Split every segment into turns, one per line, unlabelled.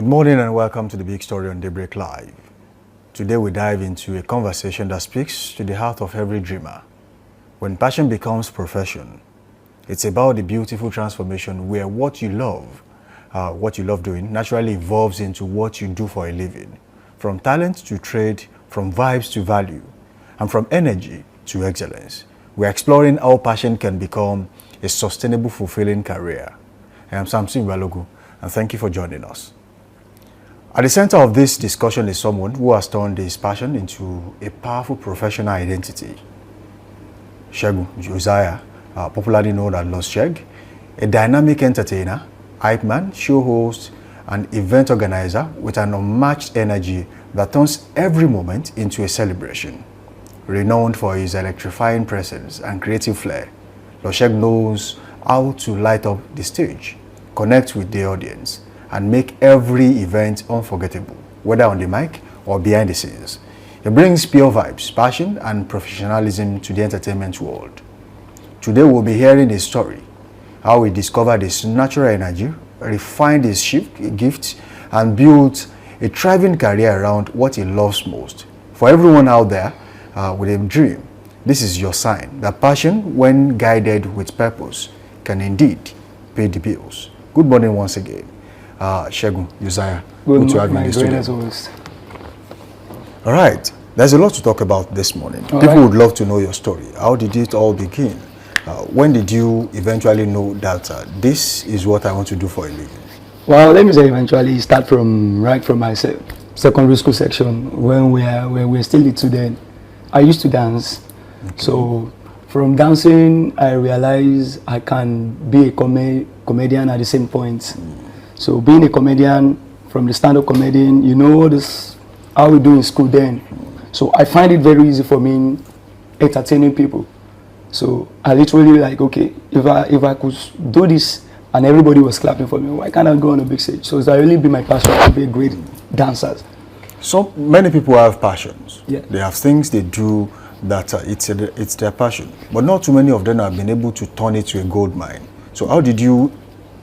morning and welcome to the Big Story on Daybreak Live. Today we dive into a conversation that speaks to the heart of every dreamer. When passion becomes profession, it's about the beautiful transformation where what you love doing naturally evolves into what you do for a living. From talent to trade, from vibes to value, and from energy to excellence. We're exploring how passion can become a sustainable, fulfilling career. I am Samson Balogu, and thank you for joining us. At the center of this discussion is someone who has turned his passion into a powerful professional identity. SEGUN Josiah, popularly known as Lordsheg, a dynamic entertainer, hype man, show host, and event organizer with an unmatched energy that turns every moment into a celebration. Renowned for his electrifying presence and creative flair, Lordsheg knows how to light up the stage, connect with the audience, and make every event unforgettable, whether on the mic or behind the scenes. He brings pure vibes, passion, and professionalism to the entertainment world. Today we'll be hearing his story, how he discovered his natural energy, refined his gifts, and built a thriving career around what he loves most. For everyone out there with a dream, this is your sign that passion, when guided with purpose, can indeed pay the bills. Good morning once again. SEGUN Josiah, good to have you in the studio. All right, there's a lot to talk about this morning. People would love to know your story. How did it all begin? When did you eventually know that this is what I want to do for a living?
Well, let me say eventually start from right from my secondary school section when we were still little then. I used to dance. Okay. So from dancing, I realized I can be a comedian at the same point. So being a comedian, from the stand-up comedian, you know this how we do in school then. So I find it very easy for me entertaining people. So I literally like, okay, if I could do this and everybody was clapping for me, why can't I go on a big stage? So it's really been my passion to be a great dancer.
So many people have passions.
Yeah.
They have things they do that it's their passion. But not too many of them have been able to turn it to a gold mine. So how did you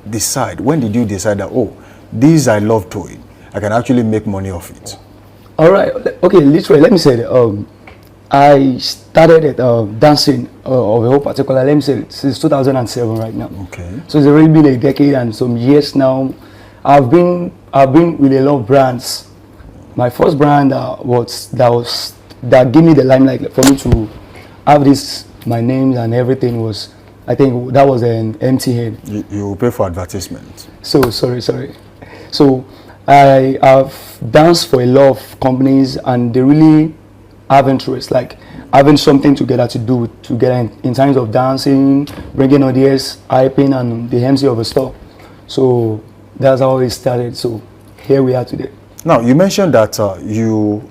decide? When did you decide that, oh, this I love doing, I can actually make money off it?
All right. Okay, literally, let me say that, I started at dancing of a whole particular, let me say, since 2007 right now. Okay. So it's already been a decade and some years now. I've been with a lot of brands. My first brand that gave me the limelight for me to have this, my name and everything was, I think that was an MTN.
You pay for advertisement.
So sorry. So I have danced for a lot of companies and they really have interest, like having something together to do together in terms of dancing, bringing audience, hyping, and the MC of a store. So that's how it started. So here we are today.
Now you mentioned that you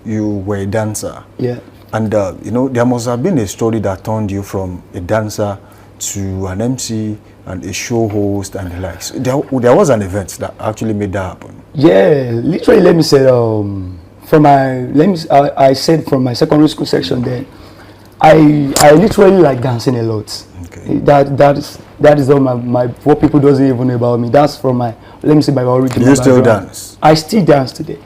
were a dancer.
Yeah.
And you know, there must have been a story that turned you from a dancer to an MC and a show host and the likes. There was an event that actually made that happen. Yeah,
literally, let me say, I said from my secondary school section then, I literally like dancing a lot. Okay. That is all my what people doesn't even know about me. That's from my, let me say, my original.
You still dance?
I still dance today.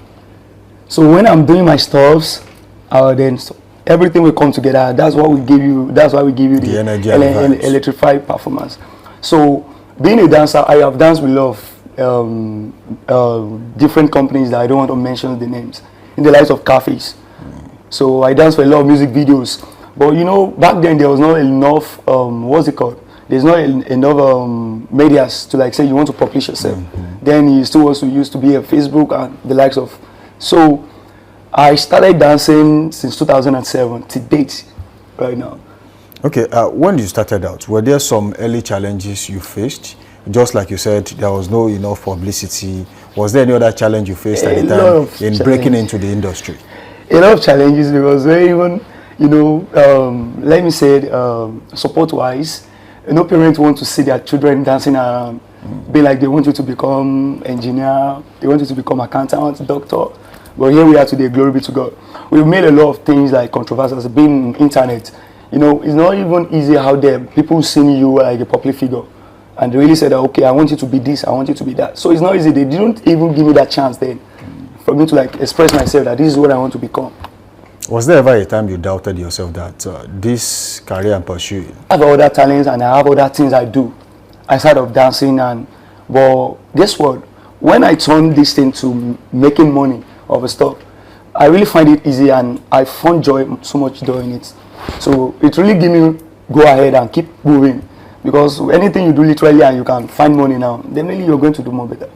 So when I'm doing my stuffs, then everything will come together. That's what we give you. That's why we give you the energy and electrified performance. So being a dancer, I have danced with a lot of different companies that I don't want to mention the names in the likes of cafes. So I danced for a lot of music videos. But you know, back then there was not enough. What's it called? There's not enough medias to like say you want to publish yourself. Then you still used to be a Facebook and the likes of. So I started dancing since 2007 to date, right now.
Okay, when you started out, were there some early challenges you faced? Just like you said, there was no enough publicity. Was there any other challenge you faced at the time in breaking into the industry?
A lot of challenges because even, you know, let me say, support-wise, no parents want to see their children dancing around. Be like they want you to become engineer, they want you to become accountant, doctor. But here we are today, glory be to God. We've made a lot of things like controversies, being internet. You know, it's not even easy out there. People seeing you like a public figure. And they really said, okay, I want you to be this, I want you to be that. So it's not easy. They didn't even give me that chance then for me to like express myself that this is what I want to become.
Was there ever a time you doubted yourself that this career I'm pursuing?
I have other talents and I have other things I do outside of dancing. But guess what? When I turn this thing to making money of a stuff, I really find it easy and I find so much joy in it. So it really gives me go ahead and keep moving, because anything you do literally and you can find money now, then really you're going to do more better.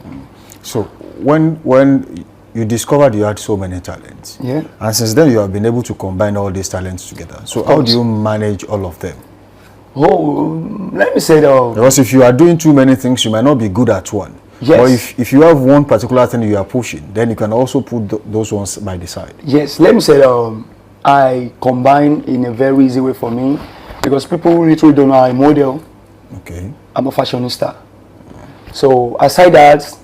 So when you discovered you had so many talents,
yeah,
and since then you have been able to combine all these talents together. So how do you manage all of them?
Oh, let me say that.
Because if you are doing too many things, you might not be good at one.
Yes.
Or if you have one particular thing you are pushing, then you can also put those ones by the side.
Yes, let me say that I combine in a very easy way for me, because people literally don't know I'm a model.
Okay.
I'm a fashionista. So aside that,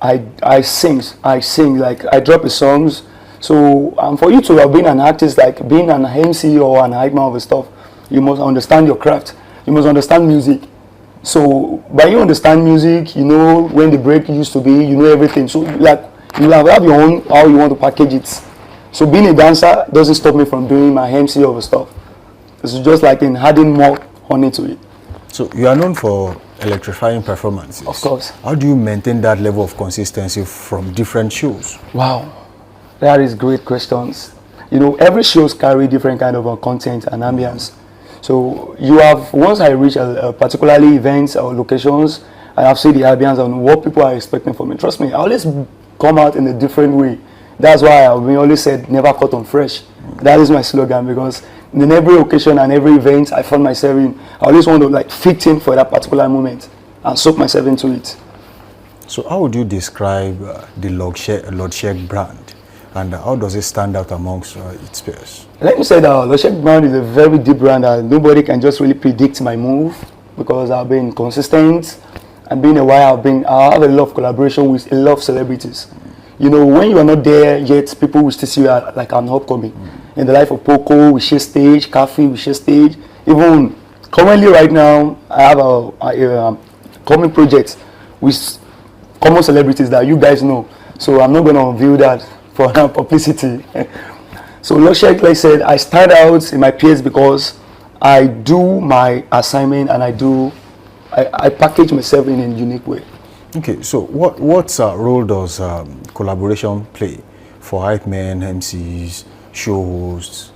I sing, like I drop the songs. So for you to have been an artist, like being an MC or an hype man of stuff, you must understand your craft. You must understand music. So by you understand music, you know when the break used to be, you know everything. So like you have your own how you want to package it. So being a dancer doesn't stop me from doing my MC of stuff. It's just like in adding more honey to it.
So you are known for electrifying performances.
Of course.
How do you maintain that level of consistency from different shows?
Wow, that is great questions. You know, every shows carry different kind of content and ambience. So you have, once I reach particularly events or locations, I have seen the ambience and what people are expecting from me. Trust me, I always come out in a different way. That's why I've always said never cut on fresh. That is my slogan, because in every occasion and every event I find myself in, I always want to like fit in for that particular moment and soak myself into it.
So how would you describe the Lordsheg brand, and how does it stand out amongst its peers? Let
me say that Lordsheg brand is a very deep brand that nobody can just really predict my move, because I've been consistent and being a while I have a lot of collaboration with a lot of celebrities. You know, when you are not there yet, people will still see you like I'm upcoming. In the life of Poco, we share stage, Cafe, we share stage. Even currently right now, I have a common project with common celebrities that you guys know. So I'm not going to unveil that for publicity. So Lordsheg, like I said, I start out in my peers because I do my assignment and I package myself in a unique way.
Okay, so what role does collaboration play for hype men, MCs, show hosts?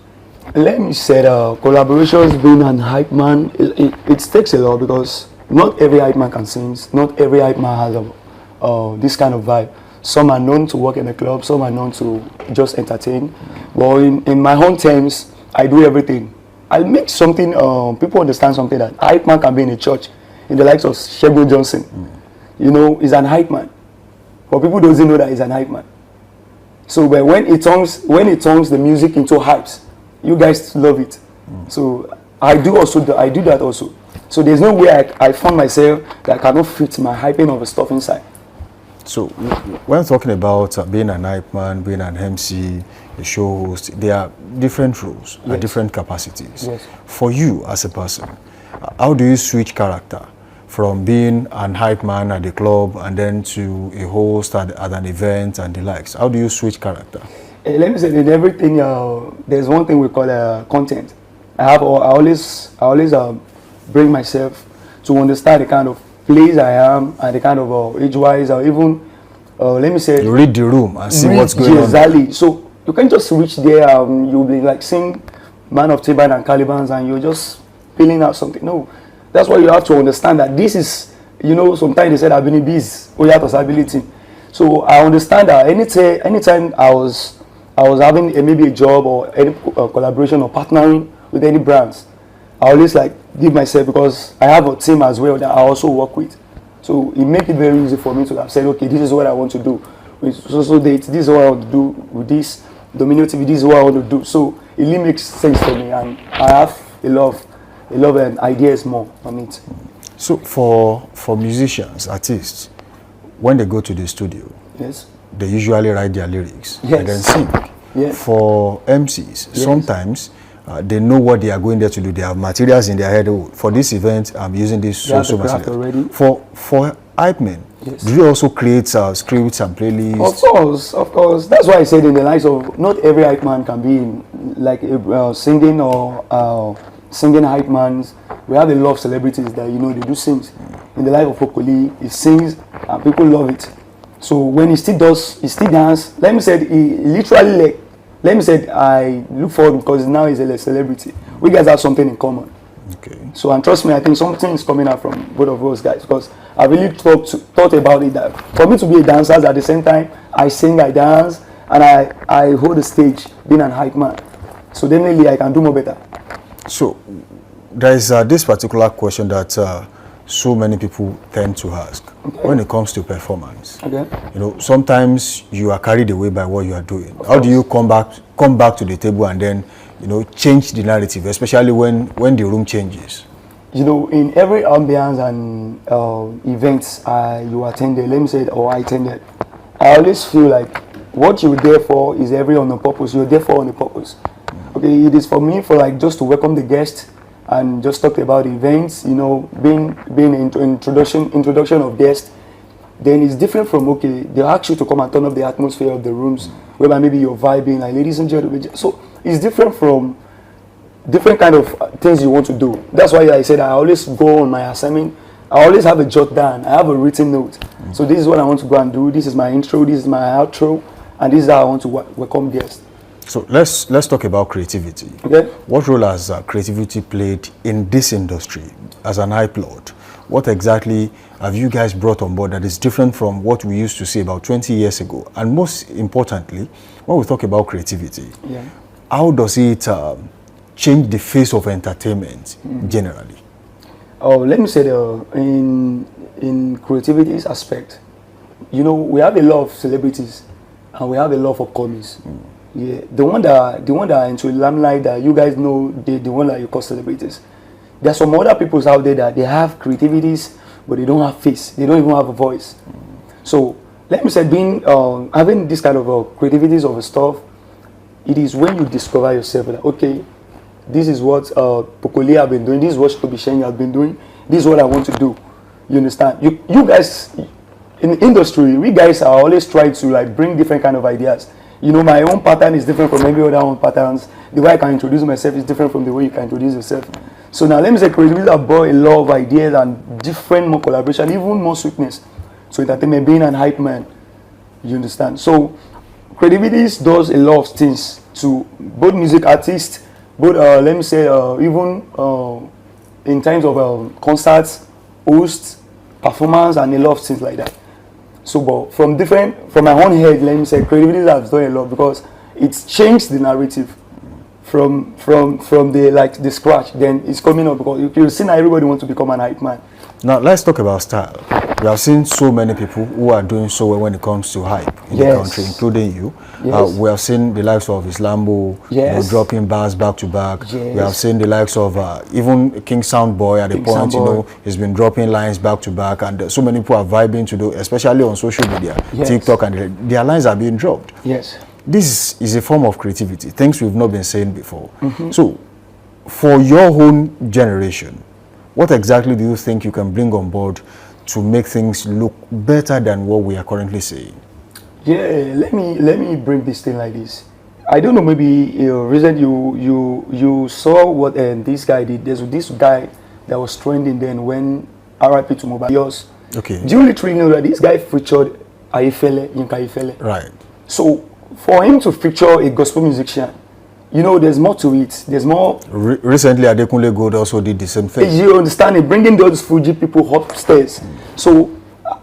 Let me say collaborations, being an hype man, it takes a lot, because not every hype man can sing, not every hype man has this kind of vibe. Some are known to work in a club, some are known to just entertain. But in my own terms, I do everything. I make something, people understand something, that hype man can be in a church, in the likes of SEGUN Josiah. You know, he's an hype man. But people doesn't know that he's an hype man. So but when it turns the music into hypes, you guys love it. So I do that also. So there's no way I found myself that I cannot fit my hyping of the stuff inside.
So when talking about being an hype man, being an MC, a show host, there are different roles and different capacities.
Yes.
For you as a person, how do you switch character from being an hype man at the club and then to a host at an event and the likes? How do you switch character?
Let me say, in everything, there's one thing we call content. I always bring myself to understand the kind of place I am and the kind of age-wise, or even, let me say...
You read the room and see what's going on.
Exactly. So you can't just reach there, you'll be like seeing Man of Tiban and Calibans and you're just feeling out something. No. That's why you have to understand that this is, you know, sometimes they said I've been in biz, ability. So I understand that anytime I was having maybe a job or any collaboration or partnering with any brands, I always like give myself, because I have a team as well that I also work with. So it makes it very easy for me to have said, okay, this is what I want to do with social dates, this is what I want to do with this Domino TV, this is what I want to do. So it really makes sense for me, and I have a lot of ideas more on it.
So for musicians, artists, when they go to the studio,
yes,
they usually write their lyrics
yes,
and then sing.
Yes.
For MCs,
yes,
sometimes they know what they are going there to do. They have materials in their head. Oh, for this event, I'm using this so material.
Already.
For hype men,
yes.
do you also create scripts and playlists?
Of course. That's why I said in the lives of, not every hype man can be in, like singing or singing hype mans. We have a lot of celebrities that, you know, they do sings. In the life of Okoli, he sings and people love it. So when he still dance, let me say, he literally, like, let me say, I look forward because now he's a celebrity. We guys have something in common.
Okay.
So, and trust me, I think something is coming out from both of those guys, because I really thought about it, that for me to be a dancer, at the same time, I sing, I dance, and I hold the stage, being an hype man. So definitely I can do more better.
So there is this particular question that so many people tend to ask when it comes to performance.
Okay.
You know, sometimes you are carried away by what you are doing. How do you come back to the table and then, you know, change the narrative, especially when the room changes?
You know, in every ambience and events you attended, let me say, or I attended, I always feel like what you're there for is on a purpose. You're there for on a purpose. Okay, it is for me for like just to welcome the guest and just talk about events. You know, being into introduction of guests. Then it's different from, okay, they ask you to come and turn up the atmosphere of the rooms, whereby maybe you're vibing, like, ladies and gentlemen. So it's different from different kind of things you want to do. That's why I said I always go on my assignment. I always have a jot down. I have a written note. So this is what I want to go and do. This is my intro. This is my outro, and this is how I want to welcome guests. So
let's talk about creativity.
Okay.
What role has creativity played in this industry as an hype lord? What exactly have you guys brought on board that is different from what we used to see about 20 years ago? And most importantly, when we talk about creativity, how does it change the face of entertainment generally?
Oh, let me say in creativity's aspect, you know, we have a lot of celebrities and we have a lot of upcomings. Yeah, the one that are into limelight that you guys know, the one that you call celebrities. There are some other people out there that they have creativities, but they don't have face. They don't even have a voice. So let me say, having this kind of creativities of stuff, it is when you discover yourself that, okay, this is what Pokoli have been doing. This is what Shobi Sheng has been doing. This is what I want to do. You understand? You guys in the industry, we guys are always trying to like bring different kind of ideas. You know, my own pattern is different from every other own patterns. The way I can introduce myself is different from the way you can introduce yourself. So now let me say, creativity have brought a lot of ideas and different more collaboration, even more sweetness. So entertainment, being an hype man, you understand? So creativity does a lot of things to both music artists, both let me say even in terms of concerts, hosts, performance, and a lot of things like that. So, but from my own head, let me say, creativity has done a lot because it's changed the narrative from the scratch. Then it's coming up because you see now everybody wants to become an hype man.
Now let's talk about style. We have seen so many people who are doing so well when it comes to hype in the country, including you. We have seen the likes of Islambo, you know, dropping bars back to back. We have seen the likes of even King Soundboy at the point, you know, he's been dropping lines back to back, and so many people are vibing to do, especially on social media, TikTok, and their lines are being dropped. This is a form of creativity, things we've not been saying before. So, for your own generation, what exactly do you think you can bring on board to make things look better than what we are currently saying? Yeah,
let me bring this thing like this. I don't know, maybe recently you saw what this guy did. There's this guy that was trending then when RIP to Mobile.
Okay.
Do you literally know that this guy featured Yinka Ayefele?
Right.
So for him to feature a gospel musician, you know, there's more to it. There's more.
Recently, Adekunle Gold also did the same thing.
You understand it? Bringing those Fuji people upstairs. So,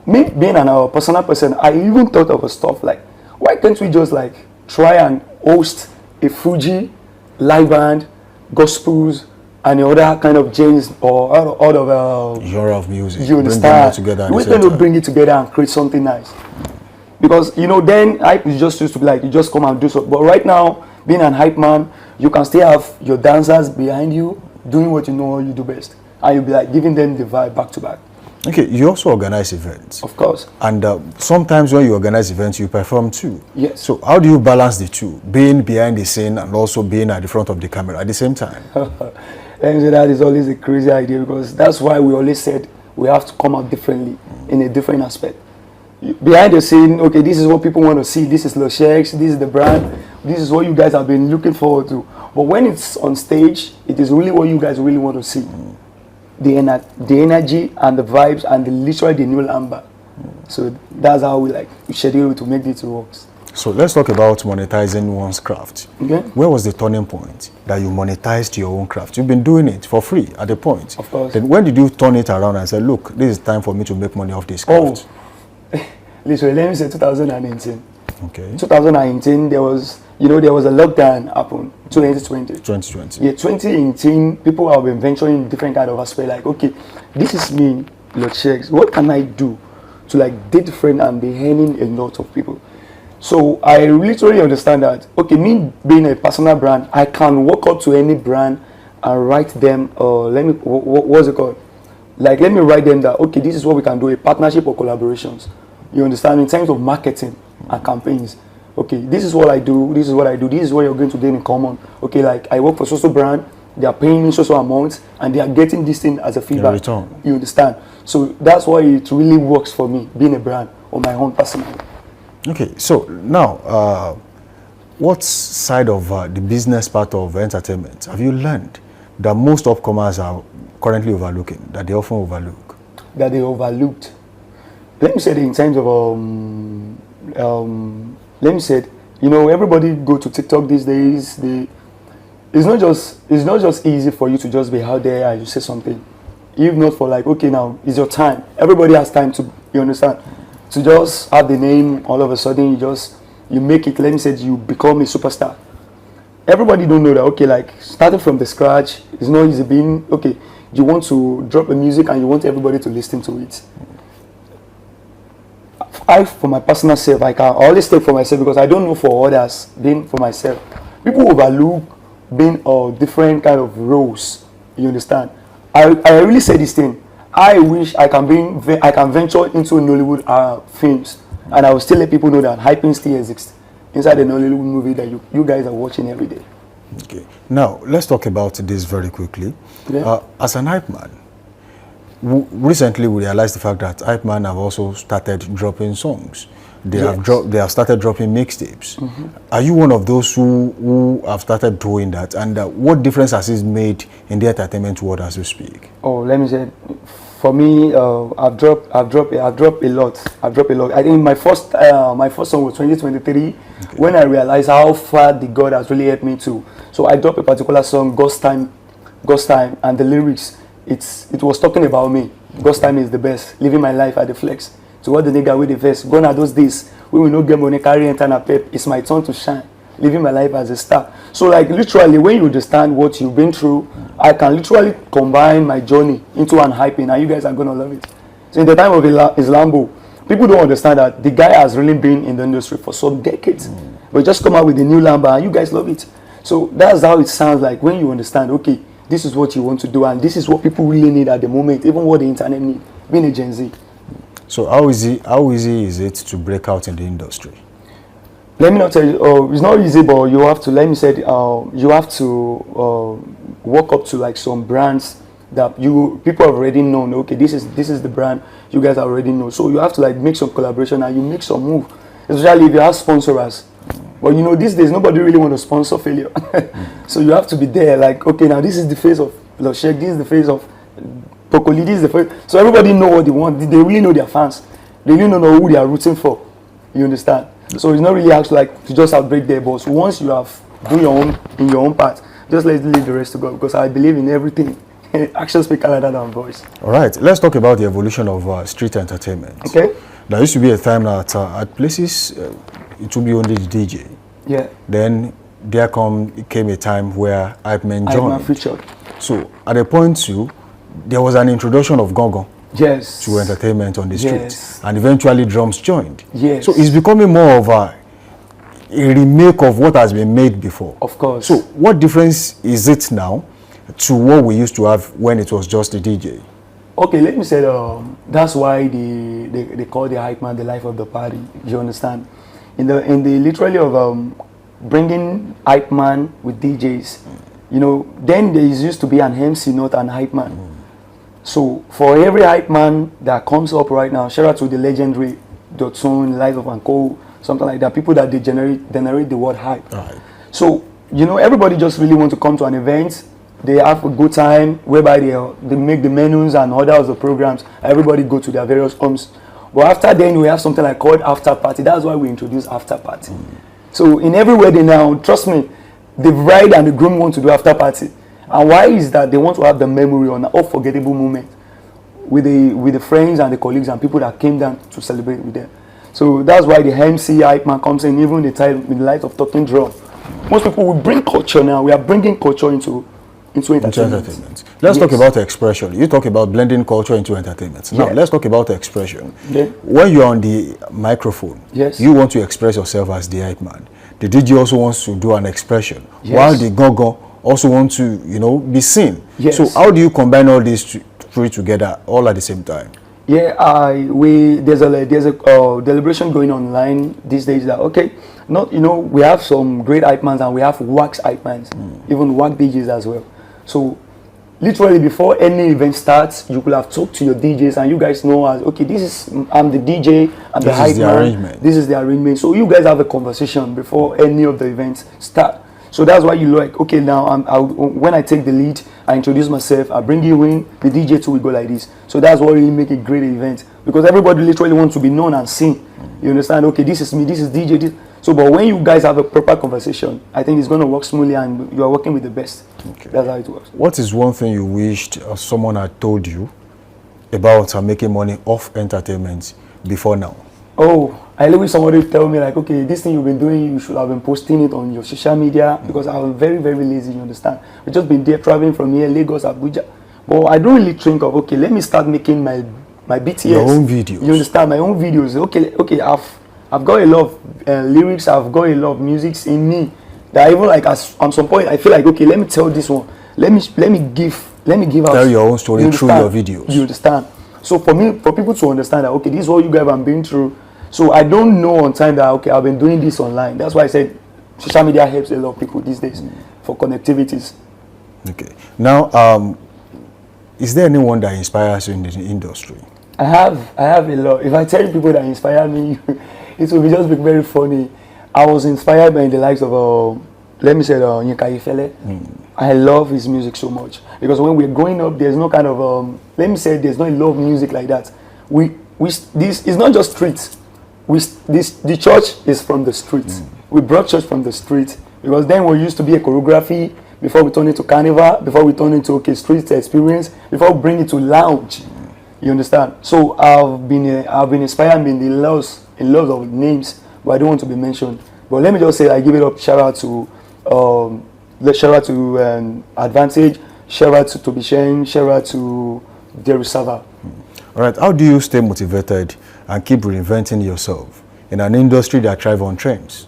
me being a personal person, I even thought of a stuff like, why can't we just like try and host a Fuji live band, gospels, and other kind of genres or out of
genre of music.
You understand?
We
can bring it together and create something nice. Because you know, then hype is just used to be like you just come and do so. But right now, being an hype man, you can still have your dancers behind you doing what you know you do best, and you'll be like giving them the vibe back to back.
Okay, you also organize events.
Of course.
And sometimes when you organize events, you perform too.
Yes.
So how do you balance the two, being behind the scene and also being at the front of the camera at the same time?
And that is always a crazy idea, because that's why we always said we have to come out differently in a different aspect. Behind the scene, okay, this is what people want to see. This is Lordsheg, this is the brand. This is what you guys have been looking forward to. But when it's on stage, it is really what you guys really want to see. The energy and the vibes and literally the new number. So that's how we schedule to make it work.
So let's talk about monetizing one's craft.
Okay.
Where was the turning point that you monetized your own craft? You've been doing it for free at a point.
Of course.
Then when did you turn it around and say, look, this is time for me to make money off this craft?
Literally, let me say 2019.
Okay.
2019, there was a lockdown happened. 2020.
2020.
Yeah, 2018, people have been venturing in different kind of aspect. Like, okay, this is me, Lordsheg. What can I do to date different and be earning a lot of people? So I literally understand that, okay, me being a personal brand, I can walk up to any brand and write them, what's it called? Let me write them that, okay, this is what we can do, a partnership or collaborations. You understand? In terms of marketing and campaigns. Okay, this is what I do, this is what I do, this is what you're going to gain in common. Okay, I work for social brand, they are paying me social amounts, and they are getting this thing as a feedback.
Return.
You understand? So that's why it really works for me, being a brand on my own personal.
Okay, so now, what side of the business part of entertainment have you learned that most upcomers are currently overlooking, that they often overlook?
That they overlooked. Let me say it in terms of, let me say it, everybody go to TikTok these days. It's not just easy for you to just be out there and you say something. If not for okay, now it's your time. Everybody has time to, you understand? To just have the name, all of a sudden you make it, let me say, you become a superstar. Everybody don't know that, okay, starting from the scratch, it's not easy being, okay, you want to drop a music and you want everybody to listen to it. For my personal self, I always take for myself because I don't know for others, being for myself. People overlook being different kind of roles, you understand? I really say this thing. I wish I can venture into Nollywood films, and I will still let people know that hyping still exists inside the Nollywood movie that you guys are watching every day.
Okay. Now, let's talk about this very quickly.
Yeah.
As an hype man, recently we realized the fact that hype man have also started dropping songs. They have started dropping mixtapes. Mm-hmm. Are you one of those who have started doing that? And what difference has it made in the entertainment world as you speak? Oh,
let me say, for me, I've dropped a lot. I think my first song was 2023, okay, when I realized how far the God has really helped me to. So I dropped a particular song, God's Time, and the lyrics, it was talking about me. God's time is the best. Living my life at the flex. To what the nigga with the vest. Gone are those days. We will not get money, carry enter and pep. It's my turn to shine. Living my life as a star. So literally, when you understand what you've been through, I can literally combine my journey into an hyping, and you guys are gonna love it. So in the time of his Lambo, people don't understand that the guy has really been in the industry for some decades. But just come out with a new Lambo and you guys love it. So that's how it sounds like when you understand, okay, this is what you want to do and this is what people really need at the moment, even what the internet needs, being a Gen Z.
So how easy is it to break out in the industry?
Let me not tell you, it's not easy, but you have to, let me say, you have to walk up to some brands that people have already known. Okay, this is the brand you guys already know. So you have to make some collaboration and you make some move, especially if you have sponsors. But these days nobody really want to sponsor failure. So you have to be there. Okay, now this is the face of Lordsheg, this is the face of Pokoli, this is the face. So everybody know what they want. They really know their fans. They really know who they are rooting for. You understand? So it's not really actually to just outbreak their boss. Once you have done your own part, just let's leave the rest to God, because I believe in everything. Actions speak louder than voice.
All right, let's talk about the evolution of street entertainment.
Okay.
There used to be a time that at places it would be only the DJ.
Yeah.
Then there came a time where hype men joined.
Featured.
So at a point too, there was an introduction of Gongo.
Yes.
To entertainment on the street.
Yes.
And eventually drums joined.
Yes.
So it's becoming more of a remake of what has been made before.
Of course.
So what difference is it now to what we used to have when it was just the DJ?
okay, let me say that's why they call the hype man the life of the party. You understand? In the literally of bringing hype man with DJs, you know, then there used to be an MC, not an hype man. So for every hype man that comes up right now, shout out to the legendary Dotson, Life of and Co, something like that. People that they generate the word hype. Right. So you know, everybody just really want to come to an event. They have a good time whereby they make the menus and orders the programs. Everybody go to their various homes. But after then we have something like called after party. That's why we introduce after party. So in every wedding now, trust me, the bride and the groom want to do after party. And why is that? They want to have the memory on an unforgettable moment with the friends and the colleagues and people that came down to celebrate with them. So that's why the MC hype man comes in, even the time with the light of talking drum. Most people will bring culture now. We are bringing culture into entertainment.
Let's talk about expression. You talk about blending culture into entertainment. Now, let's talk about expression. Yeah. When you're on the microphone, you want to express yourself as the hype man. The DJ also wants to do an expression, while the go-go also want to, you know, be seen. So how do you combine all these three together all at the same time?
Yeah, there's a deliberation going online these days that we have some great hype mans and we have wax hype mans, even wax DJs as well. So literally before any event starts, you could have talked to your DJs and you guys know I'm the DJ, I'm the hype man. This is the arrangement. So you guys have a conversation before any of the events start. So that's why you like, okay, now when I take the lead, I introduce myself, I bring you in, the DJ too will go like this. So that's what really make a great event, because everybody literally wants to be known and seen. You understand? Okay, this is me, this is DJ. So, but when you guys have a proper conversation, I think it's going to work smoothly and you are working with the best. Okay. That's how it works.
What is one thing you wished someone had told you about making money off entertainment before now?
Oh, I wish somebody tell me like, okay, this thing you've been doing, you should have been posting it on your social media, because I'm very, very lazy, you understand? I've just been there traveling from here, Lagos, Abuja. But I don't really think of, okay, let me start making my BTS.
Your own videos.
You understand? My own videos. Okay, I've got a lot of lyrics, I've got a lot of music in me that even like at some point I feel like, okay, let me tell this one. Let me give out.
Tell your own story through your videos.
You understand? So for people to understand that, okay, this is what you guys have been through. So I don't know on time that, okay, I've been doing this online. That's why I said social media helps a lot of people these days for connectivities.
Okay. Now, is there anyone that inspires you in the industry?
I have a lot. If I tell you people that inspire me, it will just be very funny. I was inspired by the likes of, let me say, Yinka Ifele. I love his music so much, because when we're growing up, there's no kind of, let me say, there's no love music like that. This is not just streets. The church is from the streets. We brought church from the street, because then we used to be a choreography before we turn into carnival, before we turn into street experience, before we bring it to lounge. You understand? So I've been inspired in the lots of names, but I don't want to be mentioned. But let me just say, I give it up. Shout out to Advantage. Shout out to Toby Shane. Shout out to Derry Sava.
All right. How do you stay motivated and keep reinventing yourself in an industry that thrives on trends?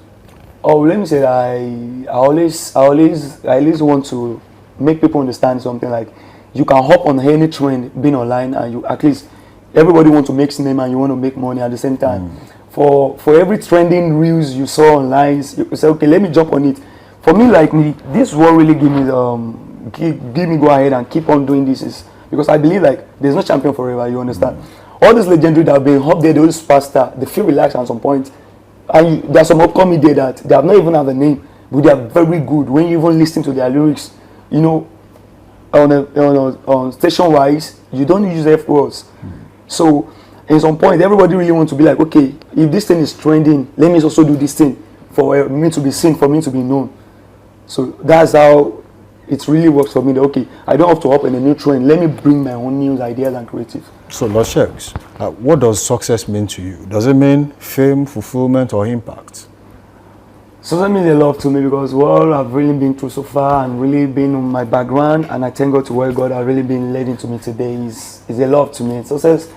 Oh, let me say that I always want to make people understand something like, you can hop on any trend being online, and you at least everybody wants to make name and you want to make money at the same time. For every trending reels you saw online, you say, okay, let me jump on it. For me, like me, this is what really give me go ahead and keep on doing this, is because I believe like there's no champion forever. You understand? All these legendary that have been up there, those superstars, they feel relaxed at some point. And there's some upcoming day that they have not even have a name, but they are very good. When you even listen to their lyrics, you know, on station wise, you don't use F words. So at some point, everybody really wants to be like, okay, if this thing is trending, let me also do this thing for me to be seen, for me to be known. So that's how it really works for me. That, okay, I don't have to hop in a new trend. Let me bring my own news, ideas, and creative.
So, Lordsheg, what does success mean to you? Does it mean fame, fulfillment, or impact?
Success means a lot to me, because what I've really been through so far and really been on my background, and I thank God to where God has really been leading to me today is a lot to me. Success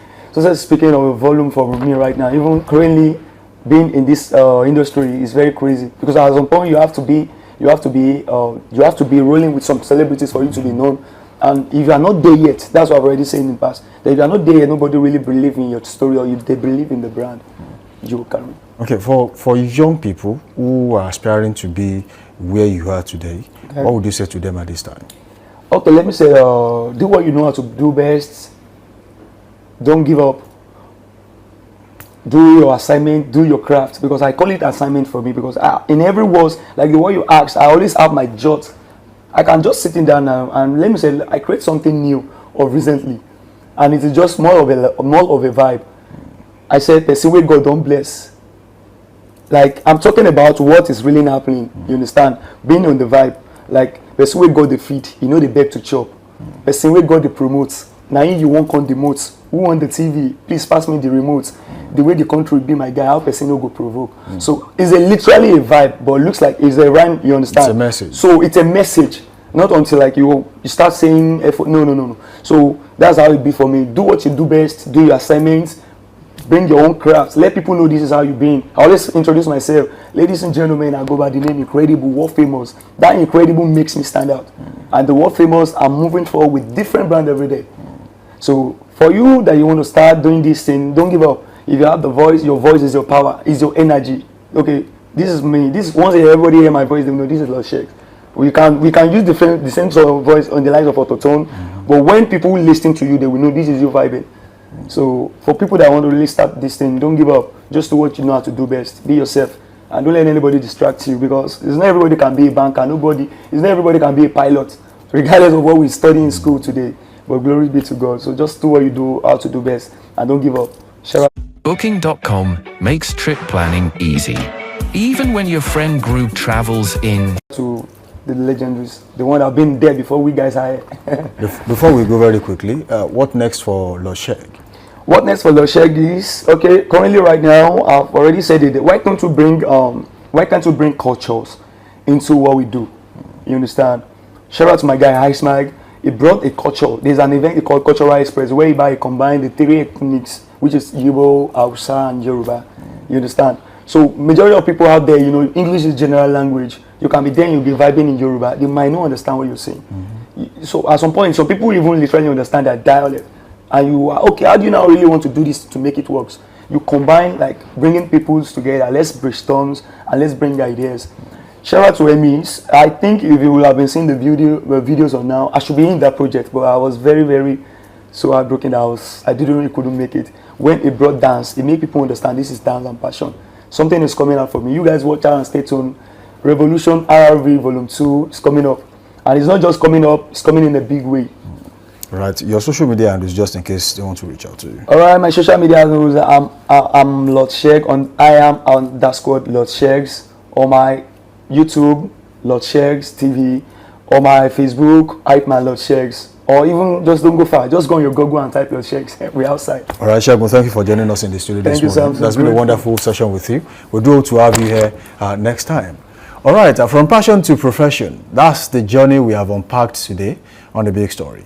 speaking of a volume for me right now, even currently being in this industry is very crazy, because at some point you have to be rolling with some celebrities for you to be known. And if you are not there yet, that's what I've already said in the past, that if you are not there yet, nobody really believes in your story, or if they believe in the brand, you will carry.
Okay, for young people who are aspiring to be where you are today, what would you say to them at this time?
Okay, let me say, do what you know how to do best. Don't give up. Do your assignment, do your craft, because I call it assignment for me, because in every words, like the word you asked, I always have my jot. I can just sitting down now and let me say I create something new or recently, and it is just more of a vibe. I said, person where God don't bless. Like, I'm talking about what is really happening. You understand? Being on the vibe. Like, person where God the feed, you know the beg to chop. Person where God the promotes. Now you won't come demote. Who on the TV? Please pass me the remote. The way the country will be, my guy, how person no go provoke. So it's literally a vibe, but it looks like it's a rhyme. You understand?
It's a message.
So it's a message. Not until like you start saying effort. No. So that's how it be for me. Do what you do best. Do your assignments. Bring your own craft. Let people know this is how you been. I always introduce myself. Ladies and gentlemen, I go by the name Incredible, World Famous. That Incredible makes me stand out. And the World Famous, I'm moving forward with different brand every day. So for you that you want to start doing this thing, don't give up. If you have the voice, your voice is your power, is your energy. Okay, this is me. This once everybody hear my voice, they know this is Lordsheg. We can use the same sort of voice on the lines of autotone, but when people listen to you, they will know this is you vibing. So for people that want to really start this thing, don't give up. Just do what you know how to do best. Be yourself, and don't let anybody distract you, because it's not everybody can be a banker. It's not everybody can be a pilot, regardless of what we study in school today. But glory be to God. So just do what you do, how to do best, and don't give up.
Booking.com makes trip planning easy, even when your friend group travels in.
To the legendaries, the one that have been there before we guys are here.
Before we go very quickly, what next for Lordsheg?
What next for Lordsheg is, okay, currently right now, I've already said it, why can't we bring cultures into what we do? You understand? Shout out to my guy Ice Mag. He brought a culture. There's an event called Cultural Express, whereby he combined the three ethnics, which is Igbo, Hausa, and Yoruba. You understand? So majority of people out there, you know, English is general language. You can be there, you'll be vibing in Yoruba. They might not understand what you're saying. So at some point, some people even literally understand that dialect. And you are, okay, how do you now really want to do this to make it work? You combine, like, bringing peoples together. Let's brainstorm and let's bring ideas. Shout out to Emmys. I think if you will have been seeing the videos on now, I should be in that project, but I was very so heartbroken that I really couldn't make it. When it brought dance, it made people understand this is dance and passion. Something is coming out for me. You guys watch out and stay tuned. Revolution RRV Volume 2 is coming up. And it's not just coming up, it's coming in a big way.
Right. Your social media handles, just in case they want to reach out to you.
Alright, my social media handles, I'm Lordsheg on _Lordshegs, on my YouTube, Lordshegs TV, on my Facebook, Hype Man Lordshegs, or even just don't go far, just go on your Google and type Lordshegs. We're outside.
Alright, Segun, thank you for joining us in the studio this morning. That's been a wonderful session with you. We do hope to have you here next time. Alright, from passion to profession, that's the journey we have unpacked today on The Big Story.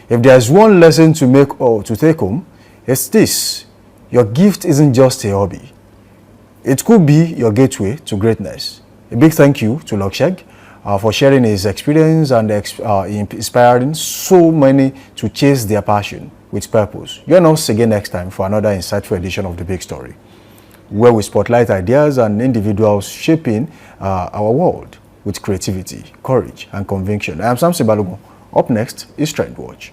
If there's one lesson to make or to take home, it's this: your gift isn't just a hobby. It could be your gateway to greatness. A big thank you to Lordsheg for sharing his experience and inspiring so many to chase their passion with purpose. Join us again next time for another insightful edition of The Big Story, where we spotlight ideas and individuals shaping our world with creativity, courage, and conviction. I am Samson Balogun. Up next is Trend Watch.